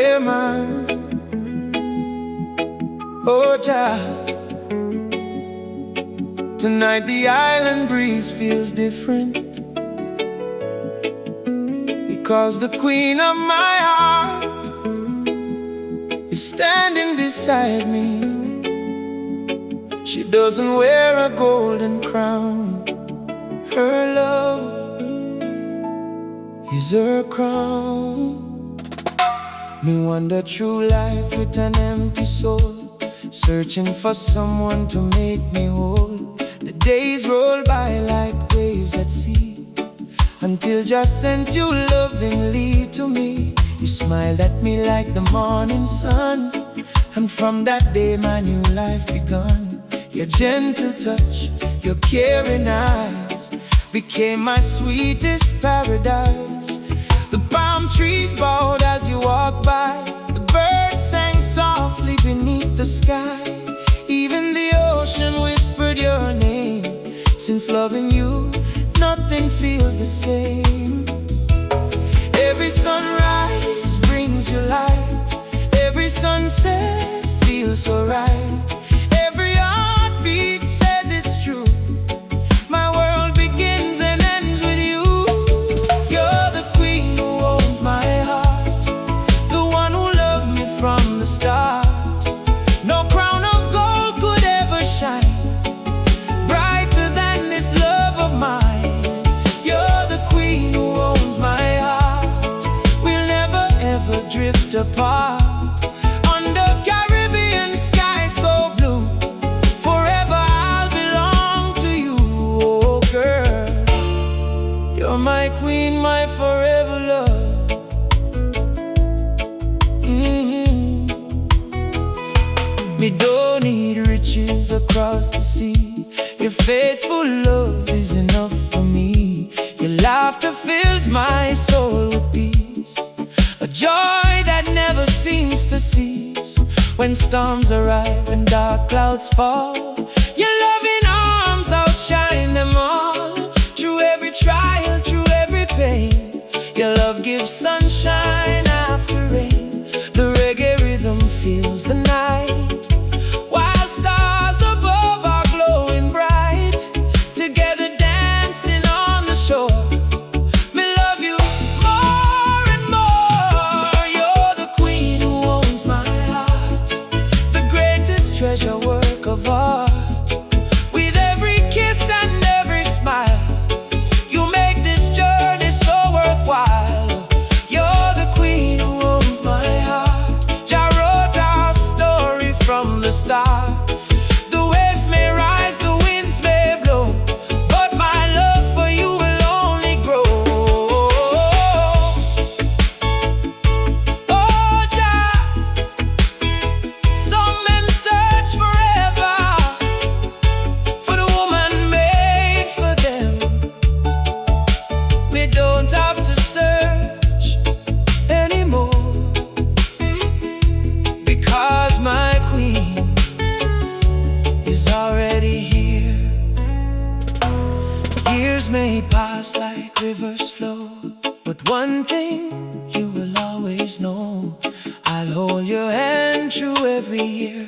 yeah man. Oh Jah, tonight the island breeze feels different, because the queen of my heart is standing beside me. She doesn't wear a golden crown, her love is her crown. Me wander through life with an empty soul, searching for someone to make me whole. The days roll by like waves at sea, until just sent you lovingly to me. You smiled at me like the morning sun, and from that day my new life begun. Your gentle touch, your caring eyes became my sweetest paradise. The palm trees bowed as you walked by, the birds sang softly beneath the sky. Even the ocean whispered your name. Since loving you, nothing feels the same. Every sunrise brings you light, every sunset feels so right. Every heartbeat says it's true. My world begins and ends with you. You're the queen who owns my heart, the one who loved me from the start. No crown of gold could ever shine brighter than this love of mine. You're the queen who owns my heart. We'll never ever drift apart. Under Caribbean sky so blue, forever I'll belong to you. Oh girl, you're my queen, my forever love. Me don't need riches across the sea, your faithful love is enough for me. Your laughter fills my soul with peace, a joy that never seems to cease. When storms arrive and dark clouds fall, your loving arms outshine them all. Through every trial, through every pain, your love gives sunshine after rain. The reggae rhythm fills the night, while stars above are glowing bright. Together dancing on the shore, me love you more and more. You're the queen who owns my heart, the greatest treasure, work of art. With every kiss and every smile, you make this journey so worthwhile. You're the queen who owns my heart. Jah wrote our story from the start. The waves may rise, the winds may blow, but my love for you will only grow. Oh Jah, some men search forever for the woman made for them. We don't have to search anymore, because my queen is already here. Years may pass like rivers flow, but one thing you will always know: I'll hold your hand through every year,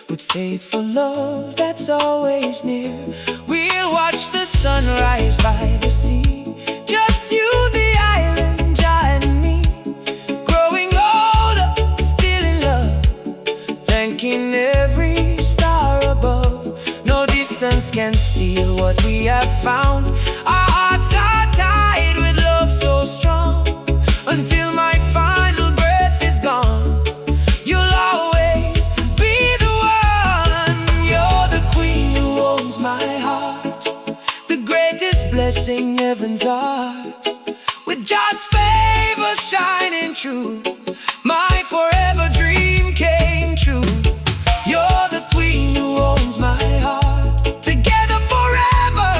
with faithful love that's always near. We'll watch the sunrise by the sea, just you, the island, Jah and me, growing older, still in love, thanking every star above. No distance can steal what we have found. Our hearts are tied with love so strong, until my final breath is gone. You'll always be the one. You're the queen who owns my heart, the greatest blessing heaven's art. With just favor shining true, my forever dream came true. You're the queen who owns my heart. Together forever,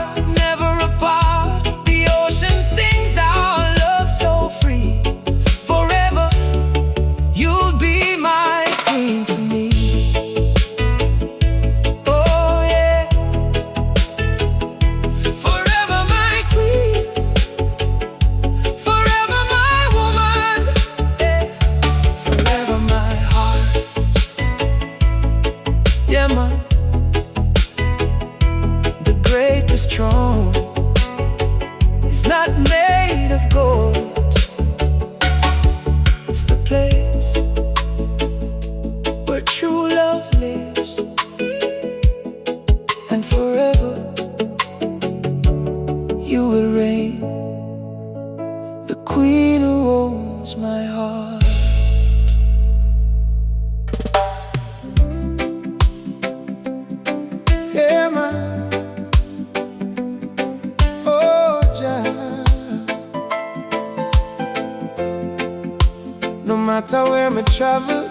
never apart. The ocean sings our love so free. Forever, you'll be my queen to me. Oh yeah, forever my queen, forever my woman. Yeah. you will reign, the queen who owns my heart. Yeah, man. Oh, Jah. No matter where me travel,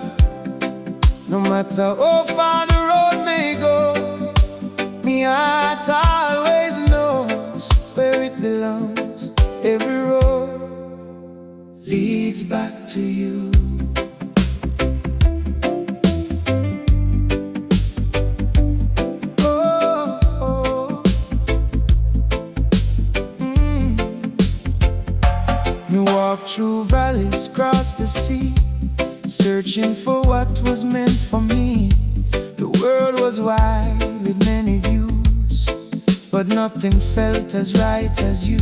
no matter how far the road may go, me heart always knows where it belongs. Every road leads back to you. Oh, oh. Me walk through valleys, cross the sea, searching for what was meant for me. The world was wide with many views, but nothing felt as right as you.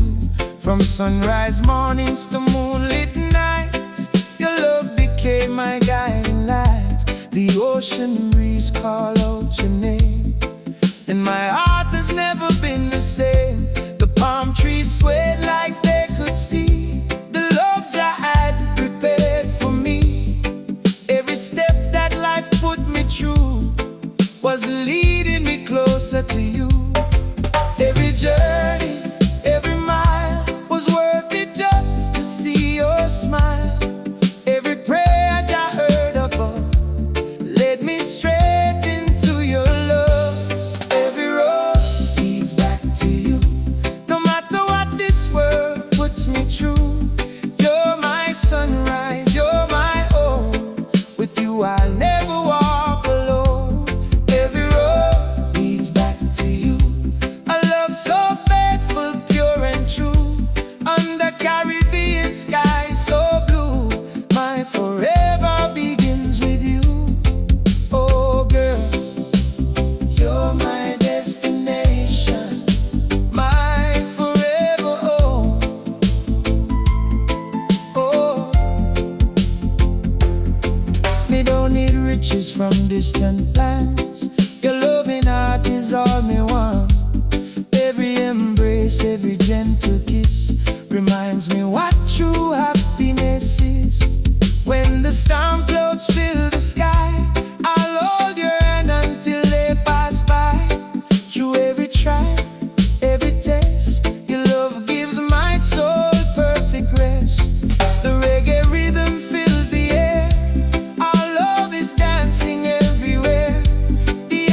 From sunrise mornings to moonlit nights, your love became my guiding light. The ocean breeze called out your name, and my heart has never been the same. The palm trees swayed like they could see the love Jah had prepared for me. Every step that life put me through was leading me closer to you. Every journey, every mile was worth it just to see your smile. Every prayer Jah heard above led me straight into your love. Every road leads back to you, no matter what this world puts me through. You're my sunrise, you're my home. With you I'll never walk alone. Every road leads back to you, a love so faithful, pure and true. Under Caribbean sky so blue, my forever begins with you. Oh girl, you're my destination, my forever home. Oh, me don't need riches from distant lands. Your loving heart is all me want. Every embrace, every gentle kiss reminds me what true happiness is. When the storm clouds fill the sky, I'll hold your hand until they pass by. Through every trial, every test, your love gives my soul perfect rest. The reggae rhythm fills the air, our love is dancing everywhere. The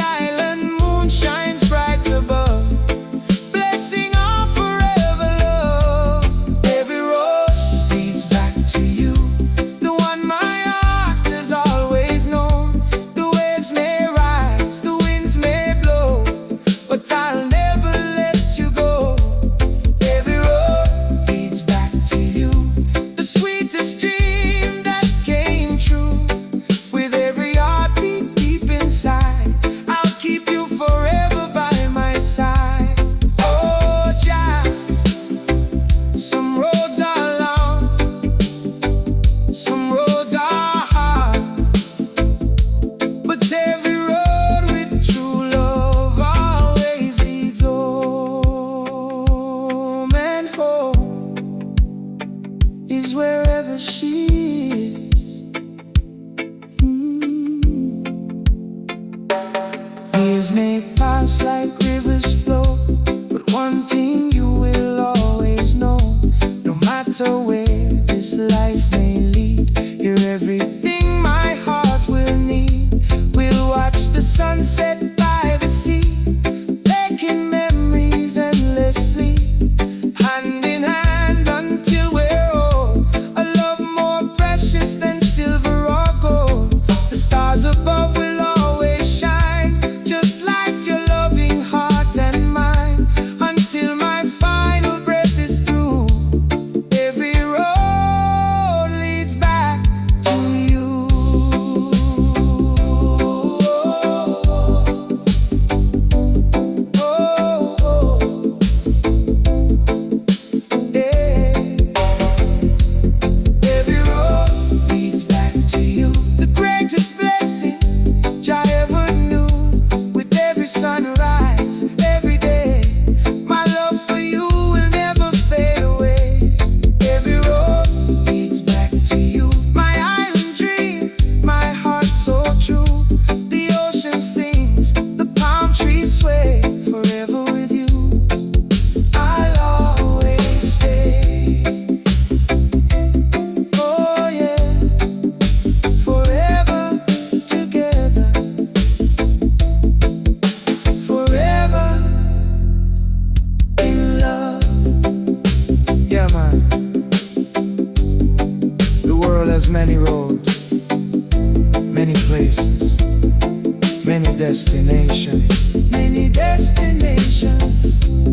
many destinations,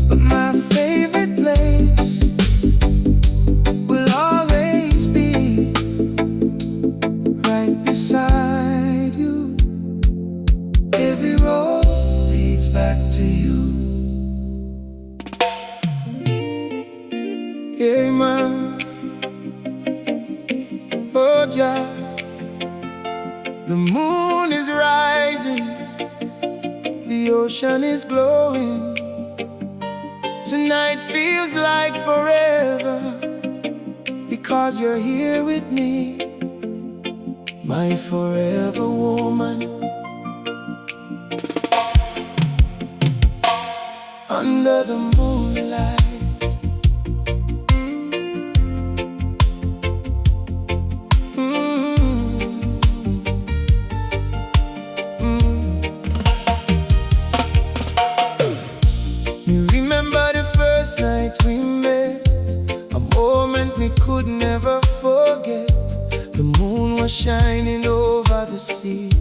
but my favorite place will always be right beside you. Every road leads back to you. Yeah, man. Oh, yeah. The moon is rising, the ocean is glowing. Tonight feels like forever, because you're here with me, my forever woman. Under the moonlight, night we met, a moment we could never forget. The moon was shining over the sea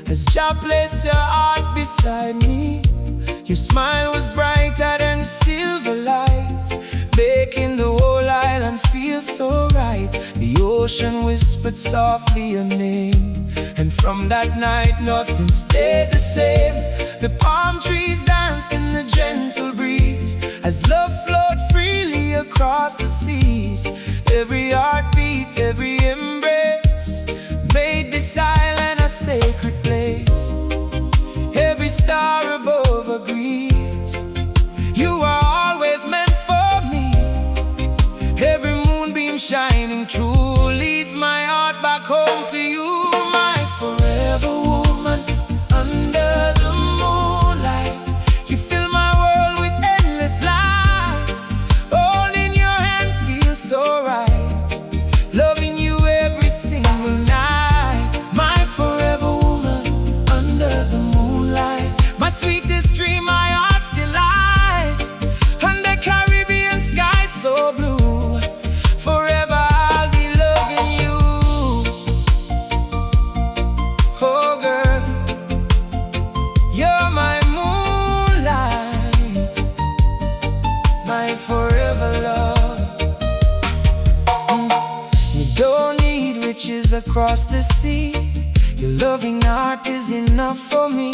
as Jah placed your heart beside me. Your smile was brighter than silver light, making the whole island feel so right. The ocean whispered softly your name, and from that night nothing stayed the same. The palm trees danced in the gentle breeze as love flowed freely across the seas. Every heartbeat, every embrace made this island a sacred place. Every star above agrees you are always meant for me. Every moonbeam shining true leads my heart back home to you, my forever woman. Under the moonlight, you fill my world with endless light. Holding your hand feels so right, loving you every single night. My forever woman, under the moonlight, my sweetest dream, my heart's delight. Under Caribbean skies so blue, forever I'll be loving you. Oh girl, you're my moonlight, my forever love. You don't need riches across the sea, your loving heart is enough for me.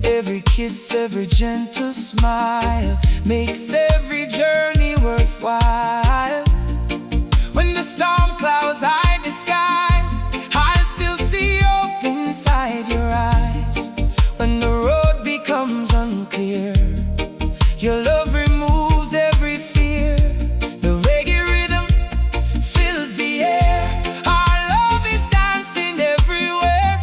Every kiss, every gentle smile makes every journey worthwhile. When the storm clouds hide the sky, I still see hope inside your eyes. When the road becomes unclear, your love removes every fear. The reggae rhythm fills the air, our love is dancing everywhere.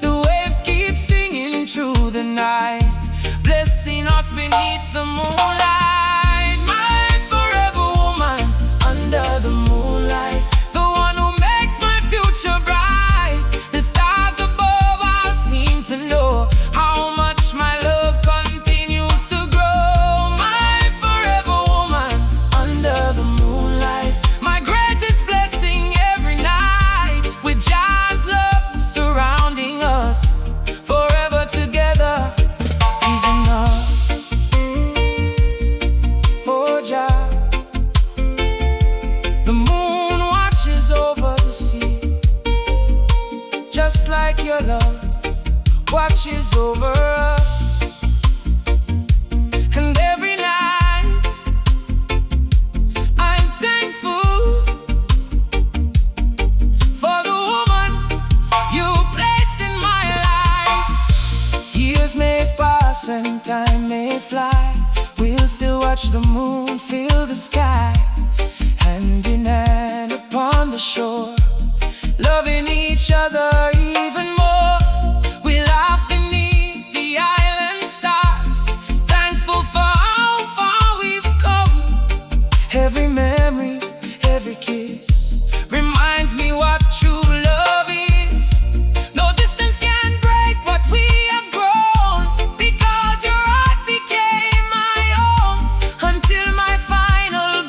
The waves keep singing through the night, blessing us beneath the moonlight. My forever woman, under the moonlight, the one who makes my future bright. The stars above all seem to know how much my love continues to grow. My forever woman, under the moonlight, my greatest blessing every night. With Jah's love surrounding us, forever together is enough. Oh Jah, the moon watches over the sea, just like your love watches over us. And every night I'm thankful for the woman you placed in my life. Years may pass and time may fly, we'll still watch the moon fill the sky, hand in hand upon the shore, loving each other even more. We laugh beneath the island stars, thankful for how far we've come. Every memory, every kiss reminds me what true love is. No distance can break what we have grown, because your heart became my own, until my final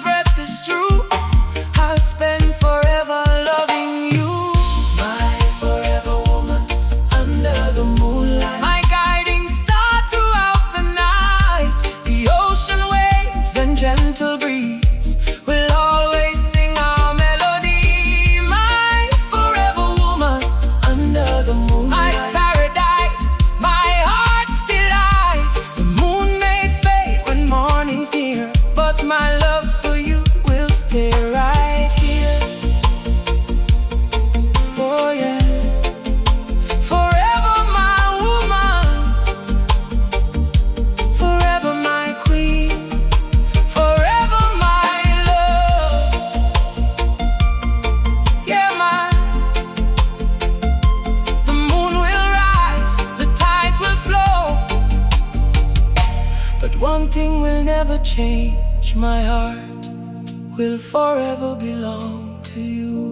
gentle breeze will always sing our melody. My forever woman under the moonlight, my paradise, my heart's delight. The moon may fade when morning's near, but my love for you will stay right here. Oh yeah. Forever my woman, forever my queen, forever my love. Yeah, the moon will rise, the tides will flow, but one thing will never change: my heart will forever belong to you.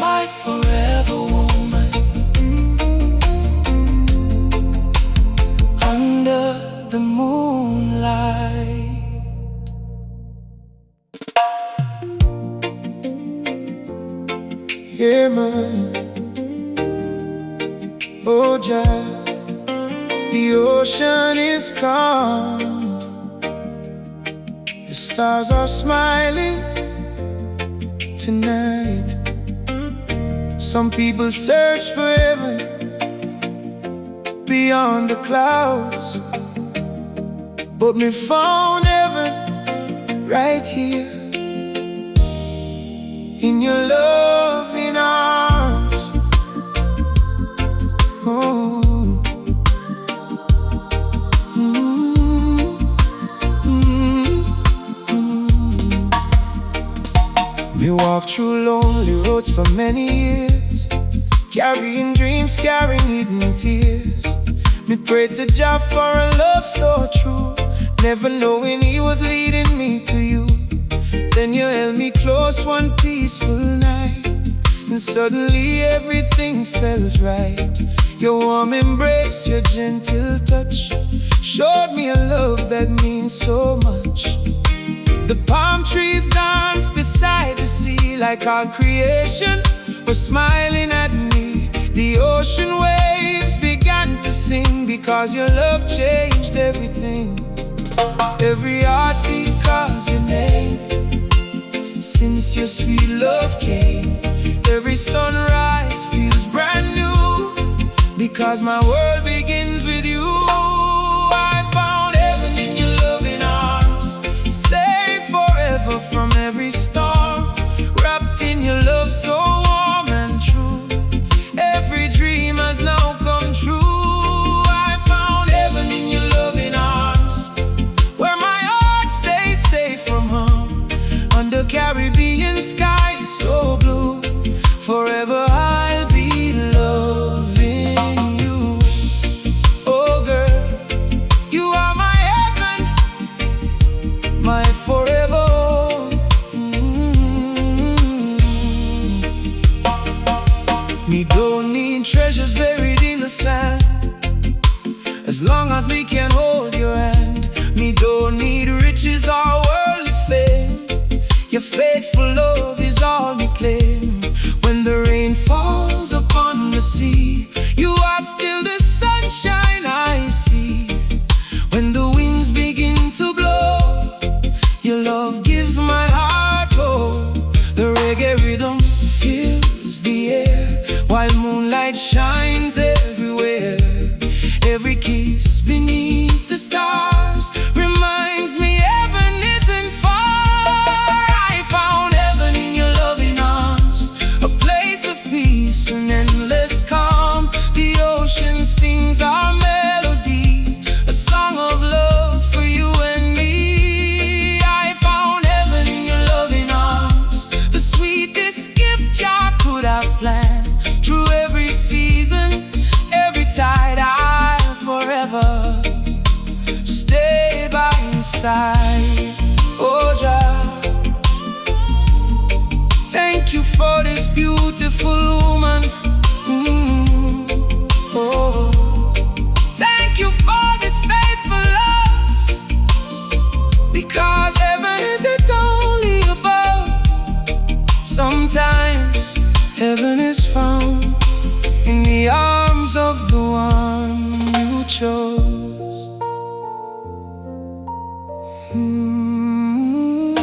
My forever woman under the moonlight. Yeah, man. Oh, Jah, the ocean is calm, the stars are smiling tonight. Some people search for heaven beyond the clouds, but me found heaven right here in your loving arms. Oh. Me walk through lonely roads for many years, carrying dreams, carrying hidden tears. Me pray to Jah for a love so true, never knowing He was leading me to you. Then you held me close one peaceful night, and suddenly everything felt right. Your warm embrace, your gentle touch showed me a love that means so much. The palm trees danced beside the sea, like our creation was smiling at me. The ocean waves began to sing, because your love changed everything. Every heartbeat calls your name, since your sweet love came. Every sunrise feels brand new, because my world begins with you. I found heaven in your loving arms, safe forever from every storm, wrapped in your love so warm and true. Every dream has now come true. I found heaven in your loving arms, where my heart stays safe from harm, under Caribbean skies so blue. Forever I'll be loving you. Oh girl, you are my heaven, my forever. Me don't need treasures buried in the sand, as long as me can hold your hand. Me don't need riches or worldly fame, your faithful love is all me claim. When the rain falls upon the sea, you are still the sunshine I see. When the winds begin to blow, your love gives my heart hope. The reggae rhythm fills the air, while moonlight shines everywhere. Every kiss beneath the stars reminds me heaven isn't far. I found heaven in your loving arms, a place of peace and endless calm. The ocean sings our melody, a song of love for you and me. I found heaven in your loving arms, the sweetest gift Jah could have planned. Through every season, every tide, I'll forever stay by your side. Oh Jah, thank you for this beautiful woman. Oh, thank you for this faithful love, because heaven isn't only above. Sometimes heaven is found in the arms of the one you chose. Mm.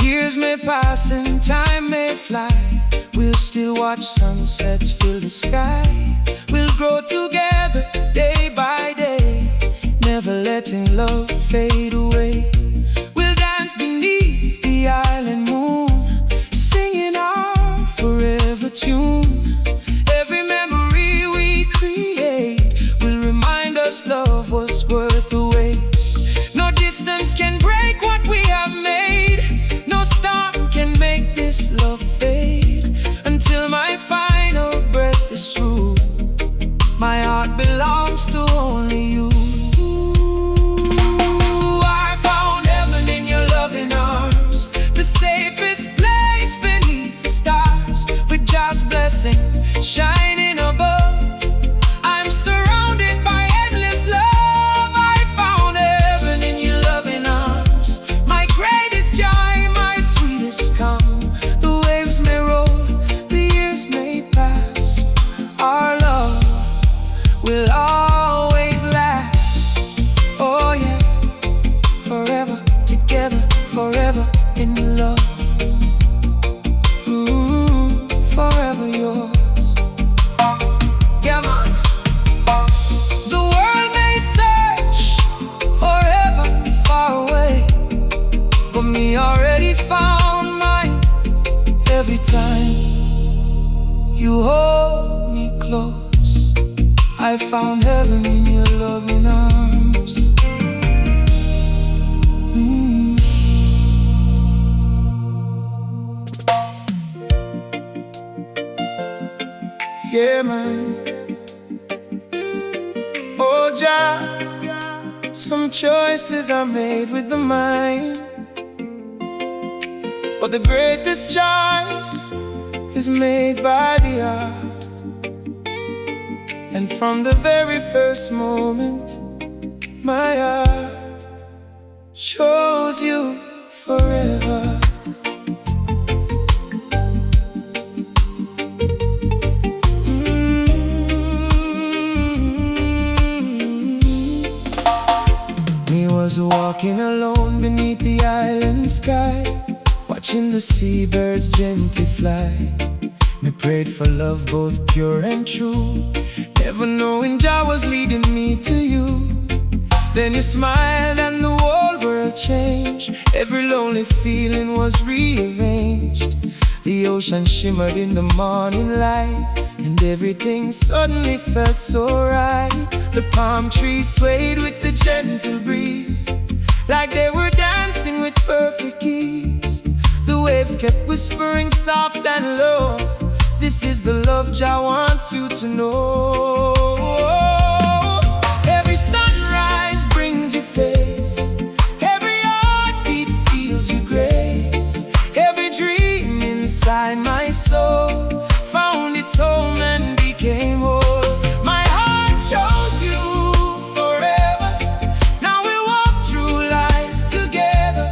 Years may pass and time may fly. We'll still watch sunsets fill the sky. We'll grow together day by day, never letting love fade away. We'll dance beneath the island moon, singing our forever tune. Every memory we create will remind us love was worth the wait. No distance can break what we have made. No storm can make this love fade. Until my final breath is through, my heart belongs to only you. I found heaven in your loving arms, the safest place beneath the stars. With God's blessing shining above, I'm surrounded by endless love. I found heaven in your loving arms, my greatest joy, my sweetest calm. The waves may roll, the years may pass, our love will always last. Oh yeah, forever together, forever in love. Forever yours. Yeah, man. The world may search forever far away, but me already found mine. Every time you hold me close, I found heaven in your loving arms. Yeah, man. Oh, Jah, some choices are made with the mind, but the greatest choice is made by the heart. And from the very first moment, my heart chose you forever. Me was walking alone beneath the island sky, watching the seabirds gently fly. Me prayed for love both pure and true, never knowing Jah was leading me to you. Then you smiled and the whole world changed. Every lonely feeling was rearranged. The ocean shimmered in the morning light, and everything suddenly felt so right. The palm trees swayed with the gentle breeze, like they were dancing with perfect ease. The waves kept whispering soft and low, this is the love Jah wants you to know. Every sunrise brings your face, every heartbeat feels your grace. Every dream inside my soul found its home and became whole. My heart chose you forever. Now we walk through life together.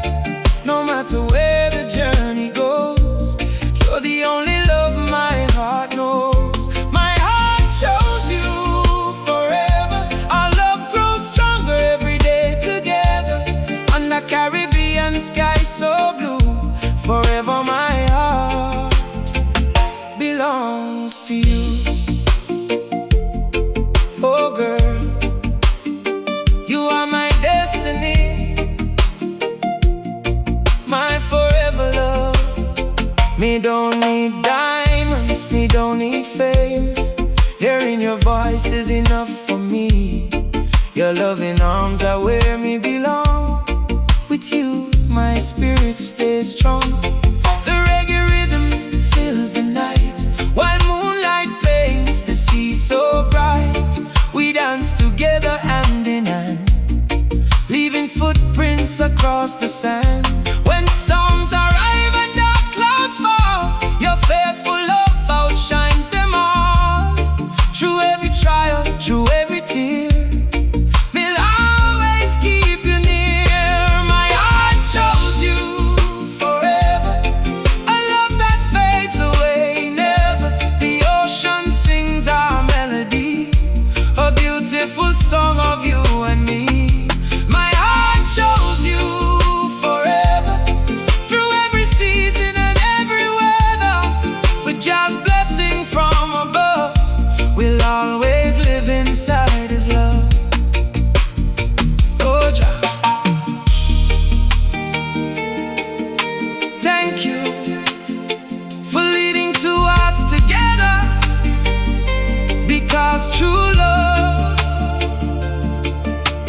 No matter where the journey goes, you're the only love my heart knows. My heart chose you forever. Our love grows stronger every day together, under Caribbean sky so blue. Forever my heart belongs to you. Oh girl, you are my destiny, my forever love. Me don't need diamonds, me don't need fame. Hearing your voice is enough for me. Your loving arms are where me belong. With you, my spirit stays strong. The reggae rhythm fills the night, while moonlight paints the sea so bright. We dance together hand in hand, leaving footprints across the sand. When storms arrive and dark clouds fall, your faithful love outshines them all. Through every trial, through every tear, we'll always keep you near. My heart chose you forever.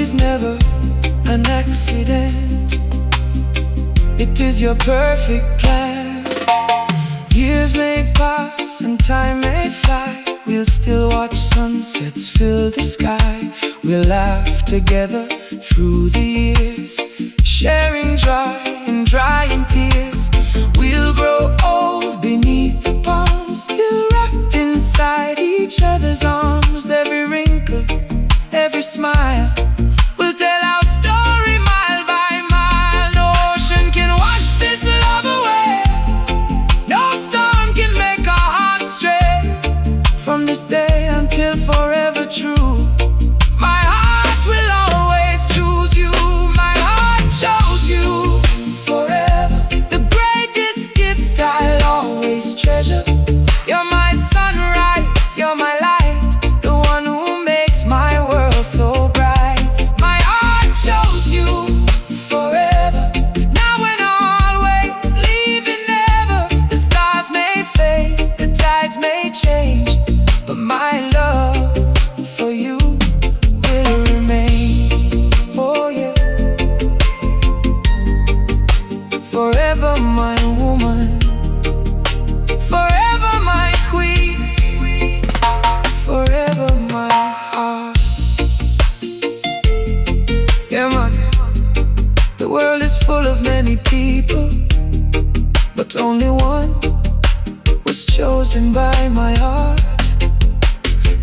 is never an accident. It is your perfect plan. Years may pass and time may fly. We'll still watch sunsets fill the sky. We'll laugh together through the years, sharing joy and drying tears. We'll grow old beneath the palms, still wrapped inside each other's arms. Every wrinkle, every smile, we'll tell our story mile by mile. No ocean can wash this love away. No storm can make our hearts stray. From this day until forever true, my heart will always choose you. My heart chose you forever. The greatest gift I'll always treasure. You're my sunrise, you're my light, the one who makes my world so bright. My heart chose you forever. Now and always, leaving never. The stars may fade, the tides may change, but my love for you will remain. Oh yeah, forever my woman, forever my queen, forever my heart. Yeah man, the world is full of many people, but only one was chosen by my heart.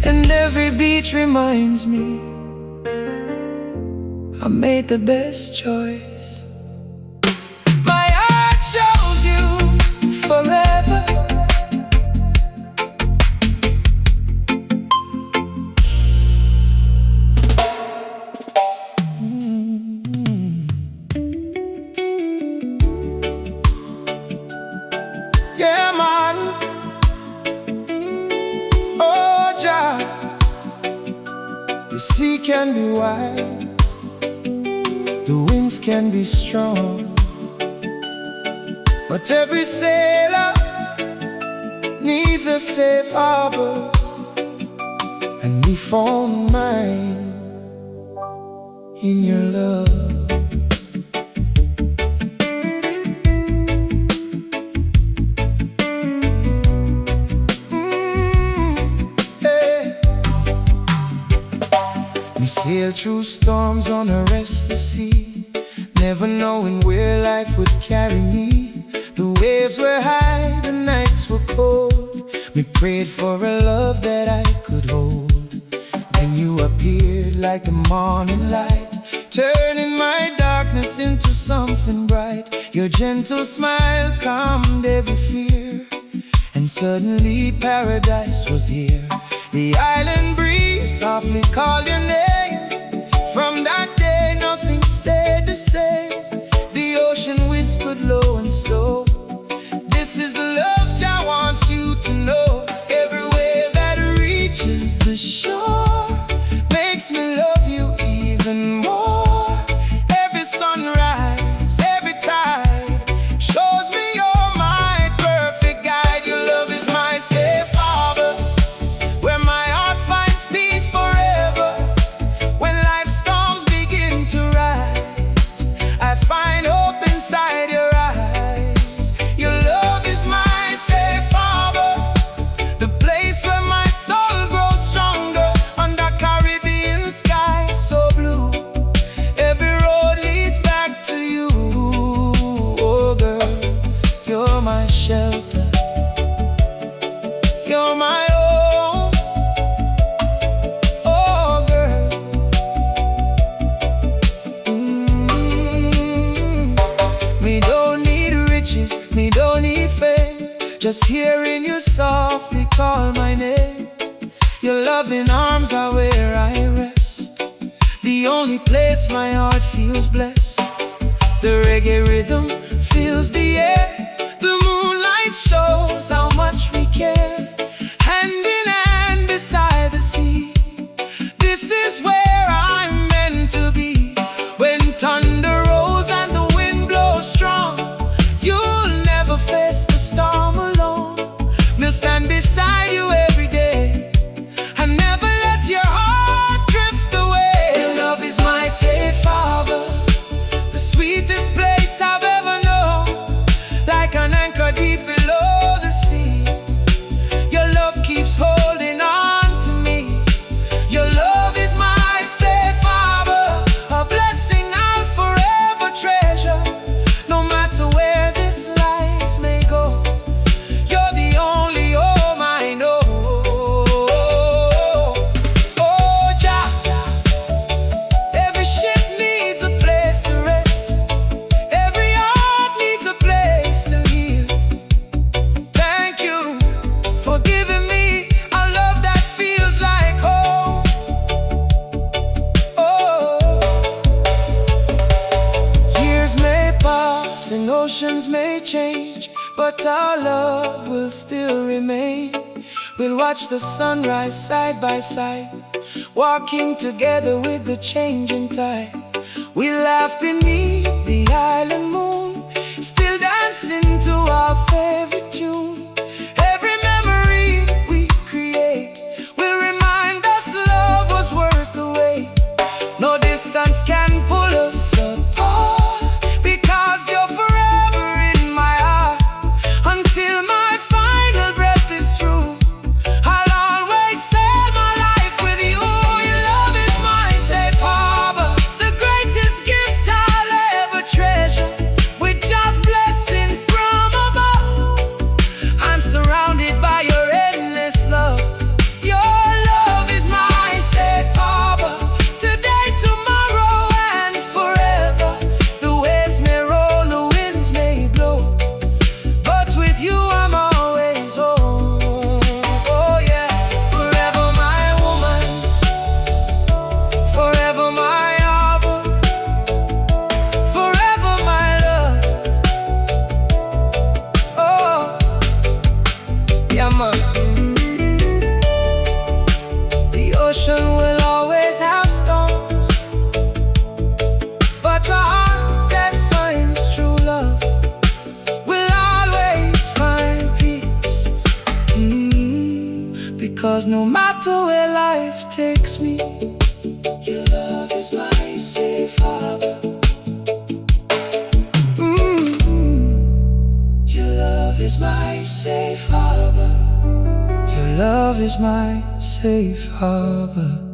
And every beat reminds me I made the best choice. My heart chose you forever. Yeah man, oh Jah, the sea can be wide, the winds can be strong, but every sailor needs a safe harbor, and we found mine in your love. We sail through storms on a restless sea, never knowing where life would carry me. The waves were high, the nights were cold. We prayed for a love that I could hold. Then you appeared like the morning light, turning my darkness into something bright. Your gentle smile calmed every fear, and suddenly paradise was here. The island breeze softly called your name. From that day nothing stayed the same. The ocean whispered low and slow, this is the love Jah wants you to know. Every wave that reaches the shore makes me love you even more. Every sunrise, every tide shows me you're my perfect guide. Your love is my safe harbor, where my heart finds peace forever. When life's storms begin to rise, I find hope inside your eyes. Your love is my safe harbor, the place where my soul grows stronger. Under Caribbean sky so blue, every road leads back to you. Oh girl, you're my shelter, you're my home. Oh girl, me don't need riches, me don't need fame, just hearing you softly call my name. Your loving arms are where I rest, the only place my heart feels blessed. The reggae rhythm fills the air, the moonlight shows how much we care. Hand in hand beside the sea, this is where I'm meant to be. When thunder rolls and the wind blows strong, you'll never face the storm alone. We'll stand beside you every day and never let your heart drift away. Your love is my Rocks and oceans may change, but our love will still remain. We'll watch the sunrise side by side, walking together with the changing tide. We'll laugh beneath the island moon, still dancing to our favorite tune. Every memory we create will remind us love was worth the wait. No distance can pull us apart, because you're forever in my heart. Until my final breath is through, I'll always sail my life with you. Your love is my safe harbor, the greatest gift I'll ever treasure. With just blessing from above, I'm surrounded by your endless love. Your love is my safe harbor, today, tomorrow, and forever. The waves may roll, the winds may blow, but with you I'm always home. Oh yeah, forever my woman, forever my harbor, forever my love. Oh, yeah man. The ocean will always have storms, but a heart that finds true love will always find peace. Because no matter where life takes me, your love is my safe harbor. Your love is my safe harbor. Your love is my safe harbor.